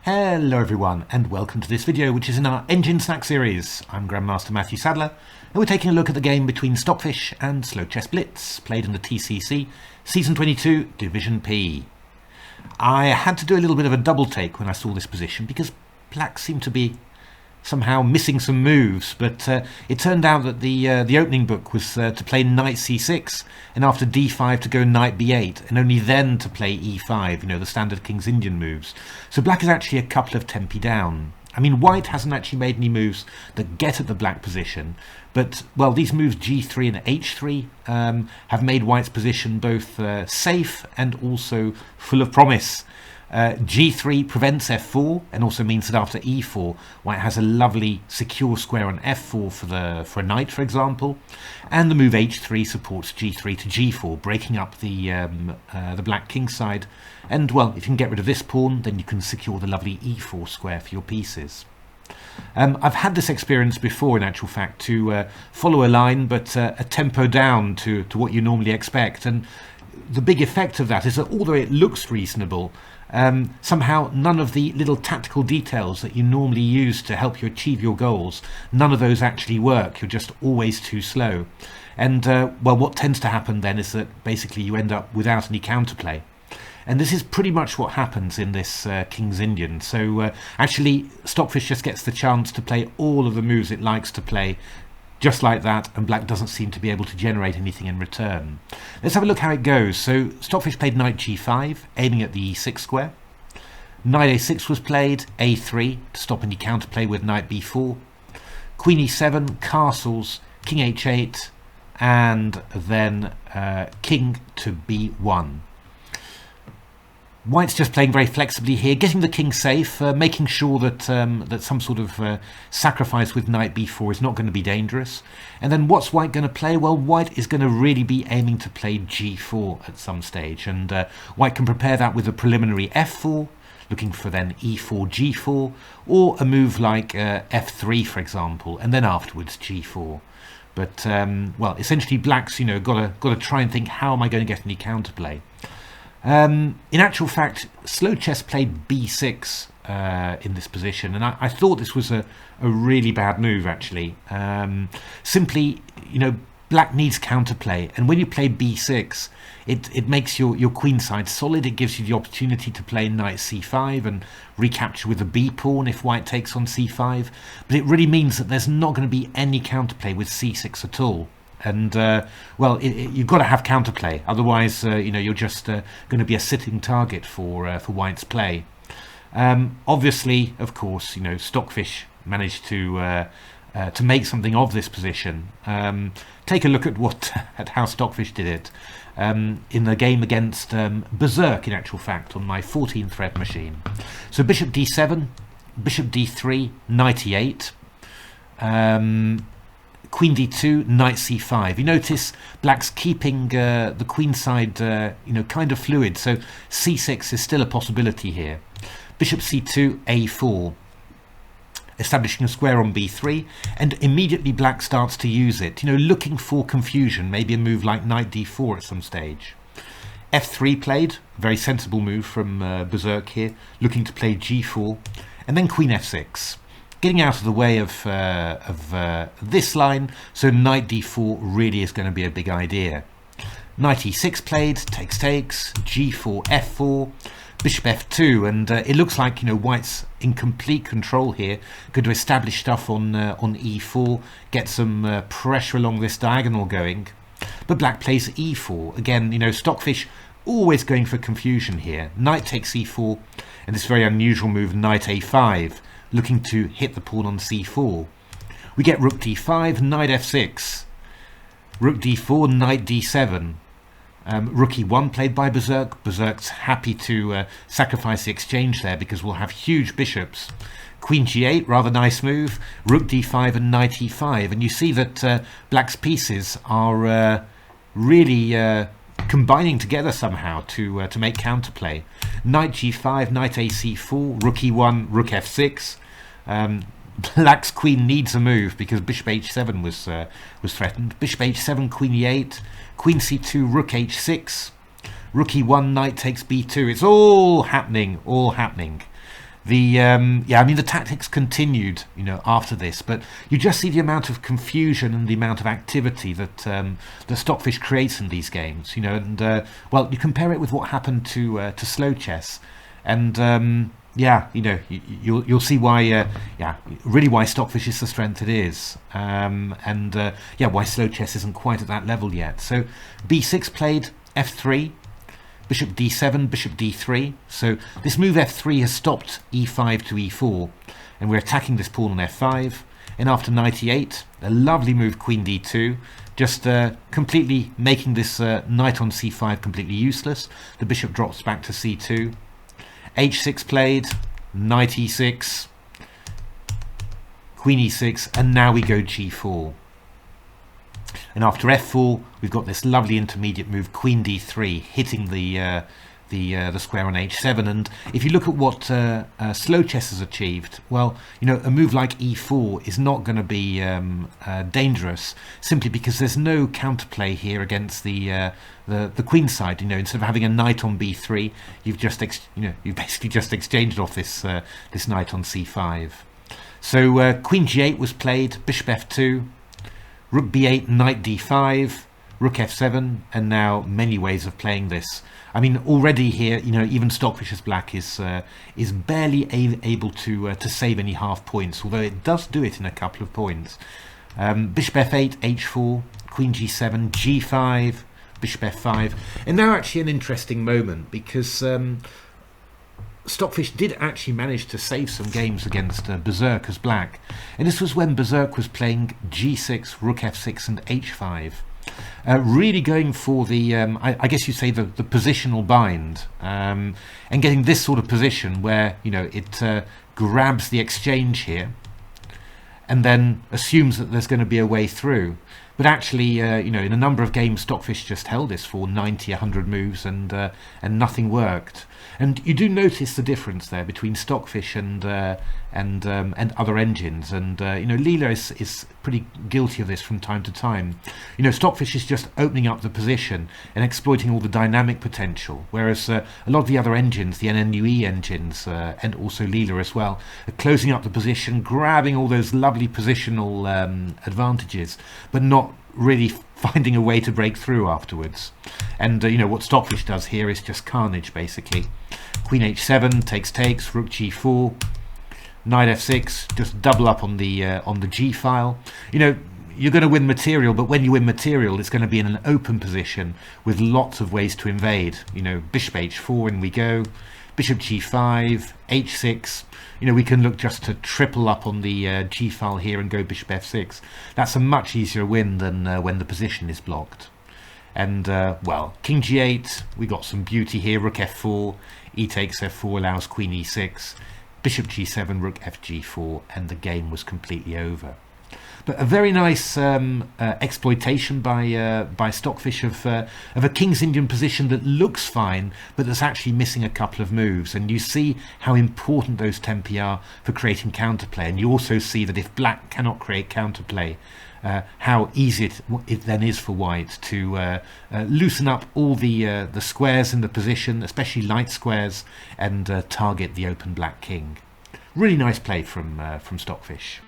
Hello everyone and welcome to this video, which is in our Engine Snack series. I'm Grandmaster Matthew Sadler and we're taking a look at the game between Stockfish and Slow Chess Blitz, played in the TCEC Season 22 Division P. I had to do a little bit of a double take when I saw this position because black seemed to be somehow missing some moves, but it turned out that the opening book was to play knight c6 and after d5 to go knight b8 and only then to play e5, the standard King's Indian moves. So black is actually a couple of tempi down. I mean, white hasn't actually made any moves that get at the black position, but, well, these moves g3 and h3 have made white's position both safe and also full of promise. G3 prevents f4 and also means that after e4 white has a lovely secure square on f4 for a knight, for example, and the move h3 supports g3 to g4, breaking up the black kingside. And, well, if you can get rid of this pawn, then you can secure the lovely e4 square for your pieces. I've had this experience before, in actual fact, to follow a line but a tempo down to what you normally expect, and the big effect of that is that although it looks reasonable, somehow none of the little tactical details that you normally use to help you achieve your goals, none of those actually work. You're just always too slow. And, well, what tends to happen then is that basically you end up without any counterplay. And this is pretty much what happens in this King's Indian. So actually Stockfish just gets the chance to play all of the moves it likes to play, just like that, and black doesn't seem to be able to generate anything in return. Let's have a look how it goes. So Stockfish played knight g5, aiming at the e6 square. Knight a6 was played, a3 to stop any counterplay with knight b4. Queen e7, castles, king h8, and then king to b1. White's just playing very flexibly here, getting the king safe, making sure that that some sort of sacrifice with knight b4 is not going to be dangerous. And then what's white going to play? Well, white is going to really be aiming to play g4 at some stage, and white can prepare that with a preliminary f4, looking for then e4, g4, or a move like f3, for example, and then afterwards g4. But, well, essentially black's, got to try and think, how am I going to get any counterplay? In actual fact, Slow Chess played b6 in this position, and I thought this was a really bad move, actually. Simply, black needs counterplay, and when you play b6, it makes your queenside solid. It gives you the opportunity to play knight c5 and recapture with the b pawn if white takes on c5, but it really means that there's not going to be any counterplay with c6 at all. And, well, you've got to have counterplay, otherwise, you're just going to be a sitting target for white's play. Obviously, of course, Stockfish managed to make something of this position. Take a look at how Stockfish did it in the game against Berserk, in actual fact, on my 14-thread machine. So bishop d7, bishop d3, knight e8. Queen d2, knight c5. You notice black's keeping the queenside, kind of fluid, so c6 is still a possibility here. Bishop c2, a4, establishing a square on b3, and immediately black starts to use it, looking for confusion, maybe a move like knight d4 at some stage. f3 played, very sensible move from Berserk here, looking to play g4, and then queen f6. Getting out of the way of this line, so knight d4 really is going to be a big idea. Knight e6 played, takes, g4, f4, bishop f2, and it looks like white's in complete control here, going to establish stuff on e4, get some pressure along this diagonal going. But black plays e4 again. Stockfish always going for confusion here. Knight takes e4, and this very unusual move, knight a5. Looking to hit the pawn on c4. We get rook d5, knight f6, rook d4, knight d7, rook e1 played by Berserk. Berserk's happy to sacrifice the exchange there because we'll have huge bishops. Queen g8, rather nice move, rook d5 and knight e5, and you see that black's pieces are really combining together somehow to make counterplay. Knight g5, knight ac4, rook e1, rook f6. Black's queen needs a move because bishop h7 was threatened. Bishop h7, queen e8, queen c2, rook h6, rook e1, knight takes b2. It's all happening, Yeah, I mean the tactics continued, after this, but you just see the amount of confusion and the amount of activity that the Stockfish creates in these games, and well, you compare it with what happened to slow chess, and yeah, you'll see why, yeah, really why Stockfish is the strength it is, and yeah, why slow chess isn't quite at that level yet. So b6 played, f3. Bishop d7, bishop d3. So this move f3 has stopped e5 to e4, and we're attacking this pawn on f5. And after knight e8, a lovely move, queen d2, just completely making this knight on c5 completely useless. The bishop drops back to c2. h6 played, knight e6, queen e6, and now we go g4. And after f4, we've got this lovely intermediate move, queen d3, hitting the square on h7. And if you look at what slow chess has achieved, well, a move like e4 is not going to be dangerous, simply because there's no counterplay here against the queen side. Instead of having a knight on b3, you've just you've basically just exchanged off this this knight on c5. So queen g8 was played, bishop f2. Rook b8, knight d5, rook f7, and now many ways of playing this. I mean, already here, even Stockfish as black is barely able to save any half points, although it does do it in a couple of points. Bishop f8, h4, queen g7, g5, bishop f5, and now actually an interesting moment, because Stockfish did actually manage to save some games against Berserk as black, and this was when Berserk was playing g6, rook f6 and h5, really going for the I guess you'd say the positional bind, and getting this sort of position where it grabs the exchange here and then assumes that there's going to be a way through. But actually, in a number of games, Stockfish just held this for 90, 100 moves, and nothing worked. And you do notice the difference there between Stockfish and other engines. And Leela is pretty guilty of this from time to time. Stockfish is just opening up the position and exploiting all the dynamic potential, whereas a lot of the other engines, the NNUE engines, and also Leela as well, are closing up the position, grabbing all those lovely positional advantages, but not really finding a way to break through afterwards. And what Stockfish does here is just carnage, basically. Queen h7 takes, rook g4, knight f6, just double up on the g file. You're going to win material, but when you win material, it's going to be in an open position with lots of ways to invade. Bishop h4, and we go. Bishop g5, h6. We can look just to triple up on the g file here and go bishop f6. That's a much easier win than when the position is blocked. And well, king g8, we got some beauty here. Rook f4, e takes f4 allows queen e6, bishop g7, rook fg4, and the game was completely over. But a very nice exploitation by Stockfish of a King's Indian position that looks fine, but that's actually missing a couple of moves. And you see how important those tempi are for creating counterplay. And you also see that if black cannot create counterplay, how easy it then is for white to loosen up all the squares in the position, especially light squares, and target the open black king. Really nice play from Stockfish.